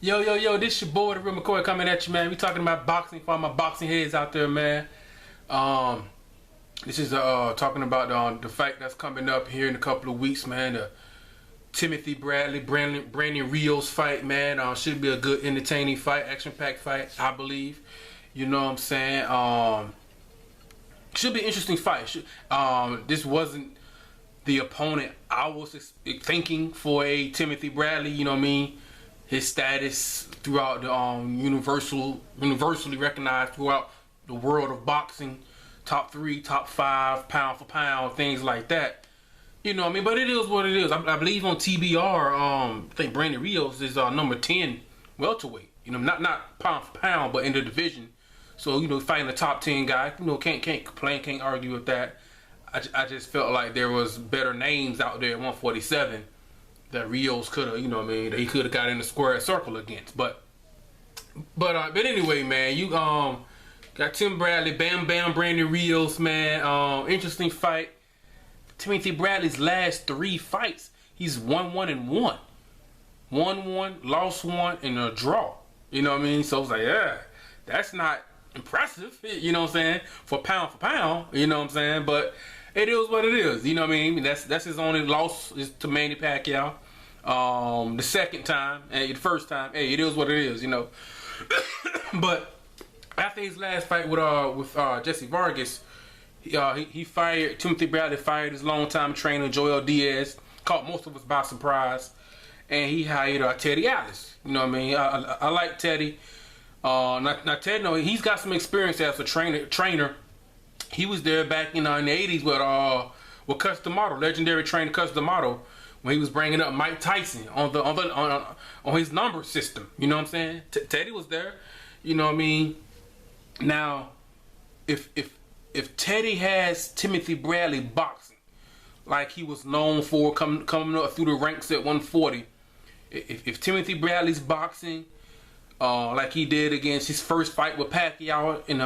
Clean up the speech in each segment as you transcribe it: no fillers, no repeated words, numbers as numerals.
Yo, this your boy, the real McCoy, coming at you, man. We talking about boxing for all my boxing heads out there, man. This is talking about the fight that's coming up here in a couple of weeks, man. The Timothy Bradley, Brandon Rios fight, man. Should be a good, entertaining fight, action-packed fight, I believe. You know what I'm saying? Should be an interesting fight. This wasn't the opponent I was thinking for a Timothy Bradley, you know what I mean? His status throughout the universally recognized throughout the world of boxing, top 3, top 5, pound for pound, things like that. You know what I mean? But it is what it is. I believe on TBR, I think Brandon Rios is number 10 welterweight. You know, not pound for pound, but in the division. So, you know, fighting a top 10 guy, you know, can't complain, can't argue with that. I just felt like there was better names out there at 147 that Rios could have, you know what I mean, that he could have got in the square circle against. But anyway, man, you got Tim Bradley, Brandon Rios, man. Interesting fight. Timothy Bradley's last 3 fights, he's 1-1-1. 1-1, lost 1, and a draw. You know what I mean? So it's like, yeah, that's not impressive, you know what I'm saying, for pound, you know what I'm saying, but it is what it is, you know what I mean. That's his only loss is to Manny Pacquiao. The second time, and the first time, hey, it is what it is, you know. But after his last fight with Jesse Vargas, he fired, Timothy Bradley fired his longtime trainer Joel Diaz, caught most of us by surprise, and he hired Teddy Atlas. You know what I mean? I like Teddy. Now Teddy, no, he's got some experience as a trainer. He was there back in the 80s with Cus D'Amato, legendary trainer Cus D'Amato, when he was bringing up Mike Tyson on his number system. You know what I'm saying? Teddy was there. You know what I mean? Now, if Teddy has Timothy Bradley boxing like he was known for coming up through the ranks at 140, if Timothy Bradley's boxing like he did against his first fight with Pacquiao in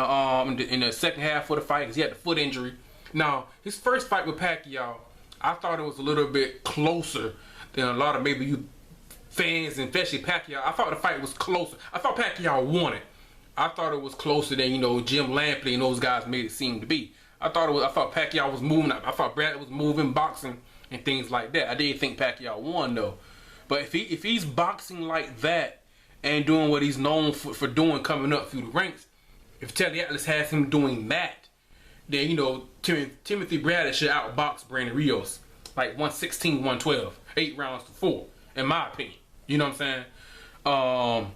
the second half of the fight, because he had the foot injury. Now, his first fight with Pacquiao, I thought it was a little bit closer than a lot of maybe you fans, and especially Pacquiao. I thought the fight was closer. I thought Pacquiao won it. I thought it was closer than, you know, Jim Lampley and those guys made it seem to be. I thought Pacquiao was moving. I thought Bradley was moving, boxing, and things like that. I didn't think Pacquiao won though. But if he's boxing like that and doing what he's known for doing, coming up through the ranks, if Teddy Atlas has him doing that, then, you know, Timothy Bradley should outbox Brandon Rios like 116, 112, 8 rounds to 4, in my opinion. You know what I'm saying?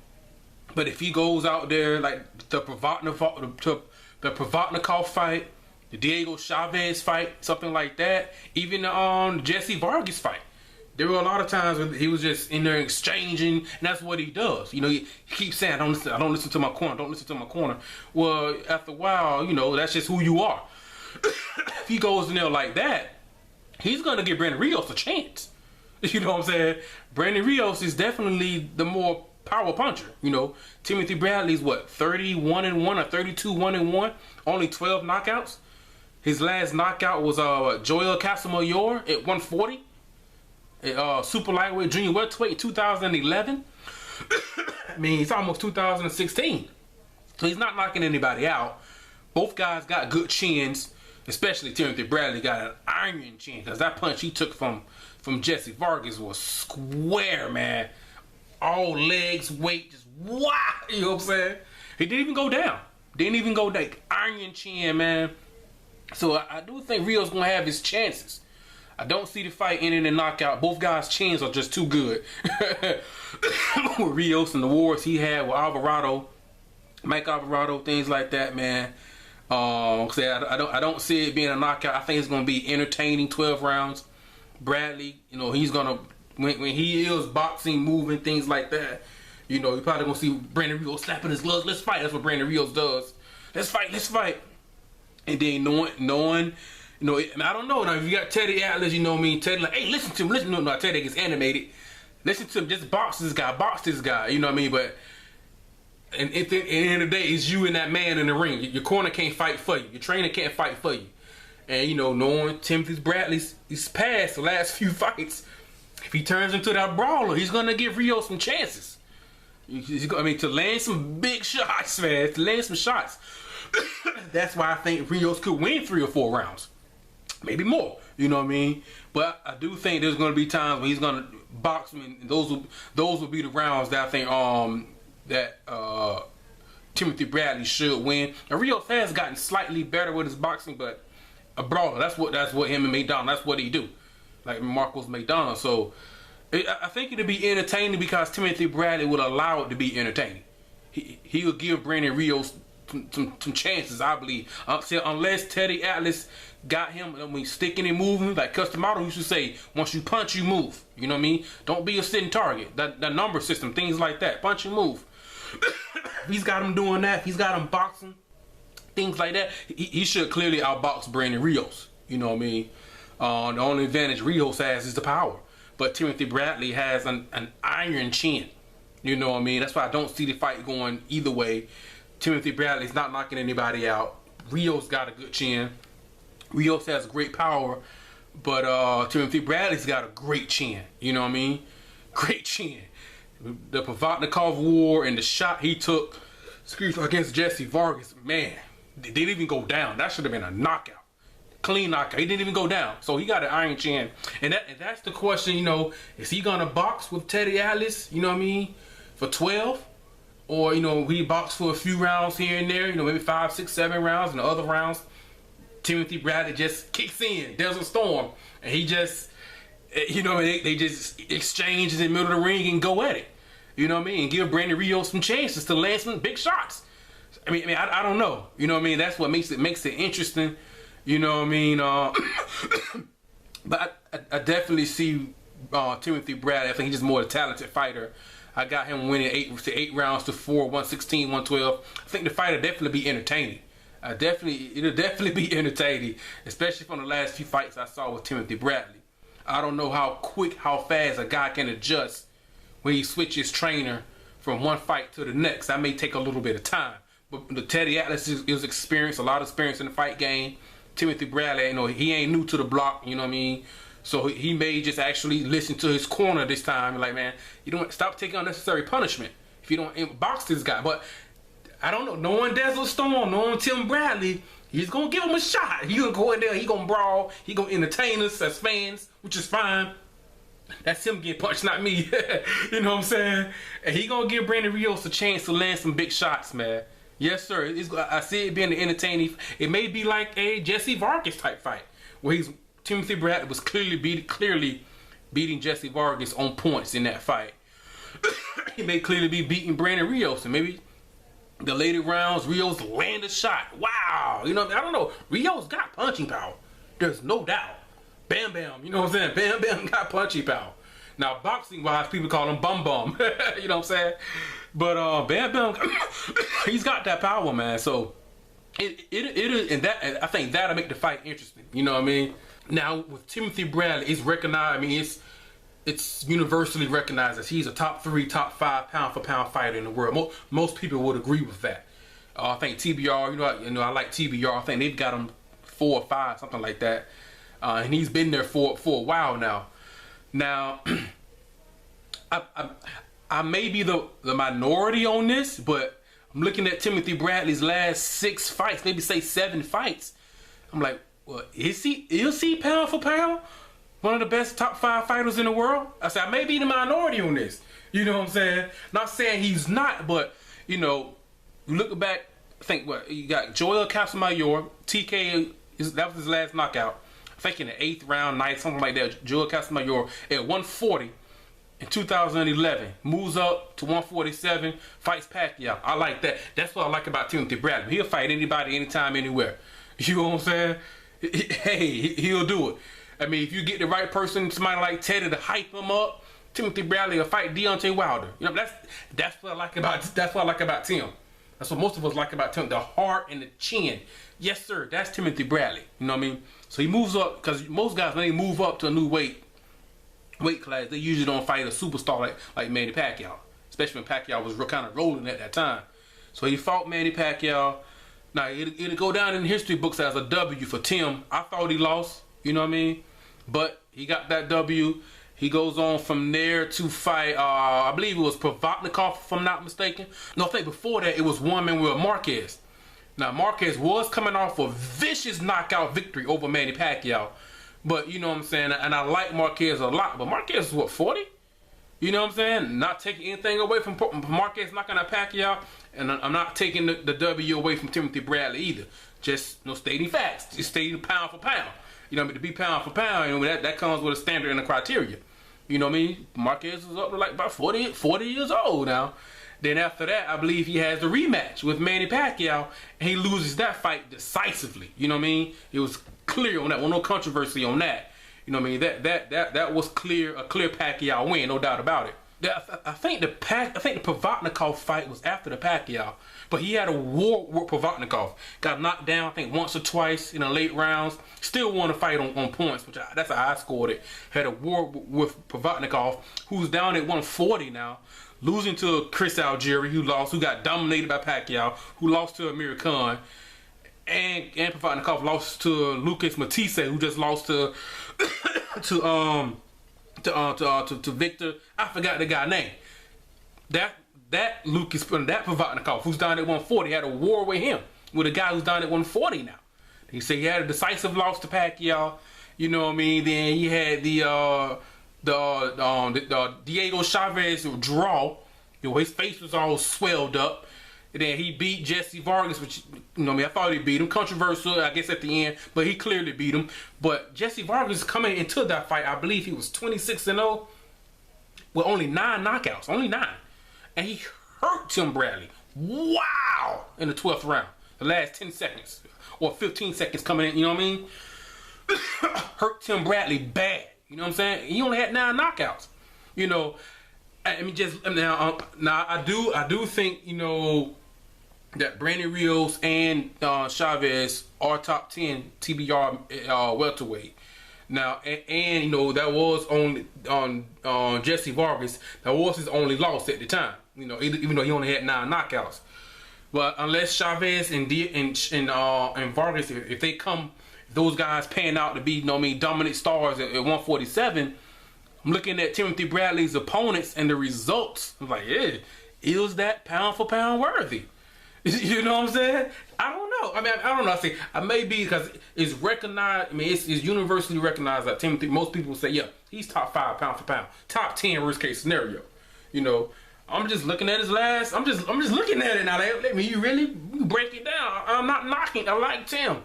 But if he goes out there like the Provodnikov fight, the Diego Chavez fight, something like that, even the Jesse Vargas fight, there were a lot of times when he was just in there exchanging, and that's what he does. You know, he keeps saying, I don't listen to my corner, don't listen to my corner. Well, after a while, you know, that's just who you are. If he goes in there like that, he's going to give Brandon Rios a chance. You know what I'm saying? Brandon Rios is definitely the more power puncher. You know, Timothy Bradley's what, 31-1 or 32-1-1, only 12 knockouts. His last knockout was Joel Casamayor at 140. Super lightweight, junior welterweight in 2011. I mean, it's almost 2016. So he's not knocking anybody out. Both guys got good chins, especially Timothy Bradley got an iron chin, because that punch he took from Jesse Vargas was square, man. All legs, weight, just wow, you know what I'm saying? He didn't even go down. Iron chin, man. So I do think Rio's gonna have his chances. I don't see the fight ending in knockout. Both guys' chins are just too good. With Rios and the wars he had with Mike Alvarado, things like that, man. I don't see it being a knockout. I think it's going to be entertaining, 12 rounds. Bradley, you know, he's going to, when he is boxing, moving, things like that, you know, you're probably going to see Brandon Rios slapping his gloves. Let's fight. That's what Brandon Rios does. Let's fight. And then knowing, you know, I don't know. Now, if you got Teddy Atlas, you know what I mean? Teddy like, hey, listen to him. No, Teddy gets animated. Listen to him. Just box this guy. You know what I mean? But and at the end of the day, it's you and that man in the ring. Your corner can't fight for you. Your trainer can't fight for you. And, you know, knowing Timothy Bradley's past the last few fights, if he turns into that brawler, he's going to give Rios some chances. I mean, to land some big shots, man. To land some shots. That's why I think Rios could win 3 or 4 rounds. Maybe more. You know what I mean? But I do think there's going to be times when he's going to box him, and those will be the rounds that I think Timothy Bradley should win. And Rios has gotten slightly better with his boxing, but a brawler. That's what him and McDonald. That's what he do. Like Marcos McDonald. So I think it'll be entertaining because Timothy Bradley will allow it to be entertaining. He will give Brandon Rios some chances, I believe. Unless Teddy Atlas got him, I mean, sticking and moving, like Customato used to say, once you punch, you move. You know what I mean? Don't be a sitting target. That number system, things like that. Punch and move. He's got him doing that. He's got him boxing, things like that. He should clearly outbox Brandon Rios. You know what I mean? The only advantage Rios has is the power. But Timothy Bradley has an iron chin. You know what I mean? That's why I don't see the fight going either way. Timothy Bradley's not knocking anybody out. Rios got a good chin. Rios has great power. But Timothy Bradley's got a great chin. You know what I mean? Great chin. The Provodnikov war and the shot he took against Jesse Vargas, man, they didn't even go down. That should have been a knockout. Clean knockout. He didn't even go down. So he got an iron chin. And that's the question, you know, is he going to box with Teddy Atlas, you know what I mean, for 12? Or, you know, he boxed for a few rounds here and there, you know, maybe 5, 6, 7 rounds. And the other rounds, Timothy Bradley just kicks in, Desert Storm. And he just, you know, they just exchange in the middle of the ring and go at it. You know what I mean? And give Brandon Rios some chances to land some big shots. I mean, I don't know. You know what I mean? That's what makes it interesting. You know what I mean? But I definitely see Timothy Bradley. I think he's just more a talented fighter. I got him winning 8 rounds to 4, 116, 112. I think the fight will definitely be entertaining. It'll definitely be entertaining, especially from the last few fights I saw with Timothy Bradley. I don't know how fast a guy can adjust when he switches trainer from one fight to the next. That may take a little bit of time. But the Teddy Atlas is experienced, a lot of experience in the fight game. Timothy Bradley, you know, he ain't new to the block, you know what I mean? So he may just actually listen to his corner this time. Like, man, you don't stop taking unnecessary punishment if you don't box this guy. But I don't know. Knowing Desert Storm, knowing Tim Bradley, he's going to give him a shot. He's going to go in there, he's going to brawl, he's going to entertain us as fans, which is fine. That's him getting punched, not me. You know what I'm saying? And he going to give Brandon Rios a chance to land some big shots, man. Yes, sir. I see it being entertaining. It may be like a Jesse Vargas type fight, where Timothy Bradley was clearly beating Jesse Vargas on points in that fight. He may clearly be beating Brandon Rios, and maybe the later rounds, Rios land a shot. Wow. You know, I don't know. Rios got punching power. There's no doubt. Bam Bam. You know what I'm saying? Bam Bam got punching power. Now, boxing-wise, people call him Bum Bum. You know what I'm saying? But Bam Bam, he's got that power, man. So and I think that'll make the fight interesting. You know what I mean? Now with Timothy Bradley, it's recognized. I mean, it's universally recognized as he's a top 3, top 5 pound for pound fighter in the world. Most people would agree with that. I think TBR. You know, I like TBR. I think they've got him 4 or 5, something like that. And he's been there for a while now. Now, I may be the minority on this, but I'm looking at Timothy Bradley's last 6 fights, maybe say 7 fights. I'm like, well, is he pound for pound one of the best top 5 fighters in the world? I said, I may be the minority on this. You know what I'm saying? Not saying he's not, but, you know, look back, I think you got Joel Casamayor, TK, that was his last knockout. I think in the 8th round, 9th, something like that. Joel Casamayor at 140 in 2011. Moves up to 147, fights Pacquiao. I like that. That's what I like about Timothy Bradley. He'll fight anybody, anytime, anywhere. You know what I'm saying? Hey, he'll do it. I mean, if you get the right person, somebody like Teddy to hype him up, Timothy Bradley will fight Deontay Wilder. You know, that's what I like about Tim. That's what most of us like about Tim. The heart and the chin. Yes, sir. That's Timothy Bradley. You know what I mean? So he moves up, because most guys, when they move up to a new weight class, they usually don't fight a superstar like Manny Pacquiao, especially when Pacquiao was kind of rolling at that time. So he fought Manny Pacquiao. Now it'll go down in history books as a W for Tim. I thought he lost, you know what I mean? But he got that W, He goes on from there to fight, I believe it was Provodnikov, if I'm not mistaken. No, I think before that it was one man with Marquez. Now, Marquez was coming off a vicious knockout victory over Manny Pacquiao. But, you know what I'm saying, and I like Marquez a lot. But Marquez is, what, 40? You know what I'm saying? Not taking anything away from Marquez knocking out Pacquiao. And I'm not taking the W away from Timothy Bradley either. Just, stating facts. Just stating pound for pound. You know what I mean? To be pound for pound, you know, that comes with a standard and a criteria. You know what I mean? Marquez is up to like about 40 years old now. Then after that, I believe he has the rematch with Manny Pacquiao, and he loses that fight decisively. You know what I mean? It was clear on that. Well, no controversy on that. You know what I mean? That was clear, a clear Pacquiao win, no doubt about it. I think the Provodnikov fight was after the Pacquiao, but he had a war with Provodnikov. Got knocked down, I think, once or twice in the late rounds. Still won the fight on points, which that's how I scored it. Had a war with Provodnikov, who's down at 140 now, losing to Chris Algieri, who got dominated by Pacquiao, who lost to Amir Khan, and Provodnikov lost to Lucas Matisse, who just lost to Victor. I forgot the guy's name. That Provodnikov, who's down at 140, had a war with him, with a guy who's down at 140 now. He said he had a decisive loss to Pacquiao. You know what I mean? Then he had the Diego Chavez draw. You know, his face was all swelled up. And then he beat Jesse Vargas, which, you know what I mean, I thought he beat him. Controversial, I guess, at the end, but he clearly beat him. But Jesse Vargas coming into that fight, I believe he was 26-0 with only 9 knockouts. Only 9. And he hurt Tim Bradley. Wow! In the 12th round. The last 10 seconds. Or 15 seconds coming in, you know what I mean? Hurt Tim Bradley bad. You know what I'm saying? He only had 9 knockouts. You know, I mean, now I do think, you know, that Brandon Rios and Chavez are top 10 TBR welterweight. Now, and you know, that was only on Jesse Vargas. That was his only loss at the time. You know, even though he only had 9 knockouts. But unless Chavez and Vargas, if they come, if those guys pan out to be, you know what I mean, dominant stars at 147, I'm looking at Timothy Bradley's opponents and the results. I'm like, yeah, is that pound for pound worthy? You know what I'm saying? I don't know. I mean, I don't know. I say I may be because it's recognized. I mean, it's universally recognized that Timothy. Most people say, yeah, he's top 5 pound for pound, top 10 worst case scenario. You know, I'm just looking at his last. I'm just looking at it now. Let me really break it down. I'm not knocking. I like Tim.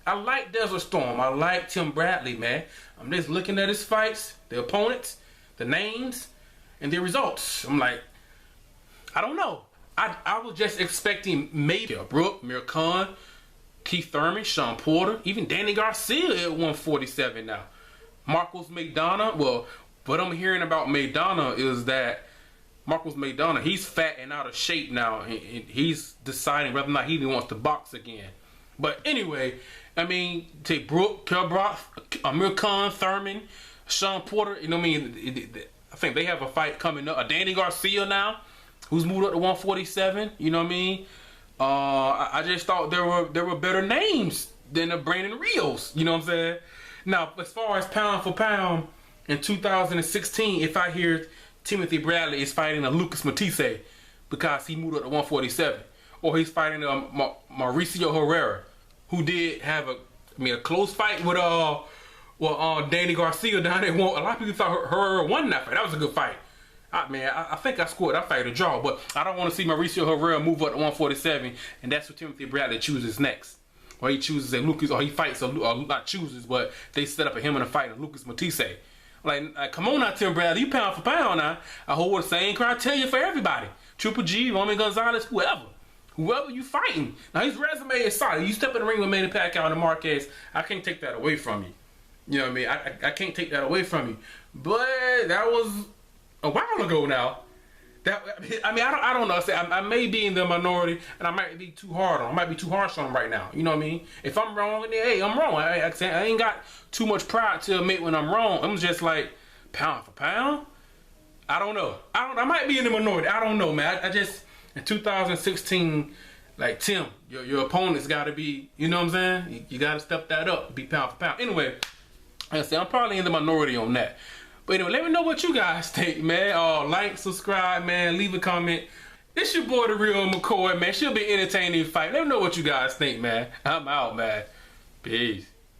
I like Desert Storm. I like Tim Bradley, man. I'm just looking at his fights, the opponents, the names, and the results. I'm like, I don't know. I was just expecting maybe Brooke, Mir Khan, Keith Thurman, Sean Porter, even Danny Garcia at 147 now. Marcos Maidana. Well, what I'm hearing about Maidana is that Marcos Maidana, he's fat and out of shape now. And he's deciding whether or not he wants to box again. But anyway, I mean, take Brooke, Kelbrock, Amir Khan, Thurman, Sean Porter. You know what I mean? I think they have a fight coming up. Danny Garcia now, who's moved up to 147. You know what I mean? I just thought there were better names than the Brandon Rios. You know what I'm saying? Now, as far as pound for pound, in 2016, if I hear Timothy Bradley is fighting a Lucas Matisse because he moved up to 147, or he's fighting Mauricio Herrera, who did have a close fight with Danny Garcia down there. A lot of people thought Herrera won that fight. That was a good fight. I think I scored that fight a draw, but I don't want to see Mauricio Herrera move up to 147, and that's what Timothy Bradley chooses next. Or he chooses a Lucas, or he fights not chooses, but they set up him in a fight of Lucas Matisse. Like, come on now, Tim Bradley, you pound for pound now. I hold the same criteria for everybody. Triple G, Roman Gonzalez, whoever you fighting. Now his resume is solid. You step in the ring with Manny Pacquiao and Marquez, I can't take that away from you. You know what I mean? I can't take that away from you. But that was a while ago now. I don't know. I may be in the minority, and I might be too hard on him. I might be too harsh on him right now. You know what I mean? If I'm wrong, then hey, I'm wrong. I ain't got too much pride to admit when I'm wrong. I'm just like, pound for pound? I don't know. I might be in the minority. I don't know, man. I just, in 2016, like, Tim, your opponent's got to be, you know what I'm saying? You got to step that up, be pound for pound. Anyway, like I said, I'm probably in the minority on that. But anyway, let me know what you guys think, man. Like, subscribe, man. Leave a comment. This your boy, the Real McCoy, man. She'll be entertaining fight. Let me know what you guys think, man. I'm out, man. Peace.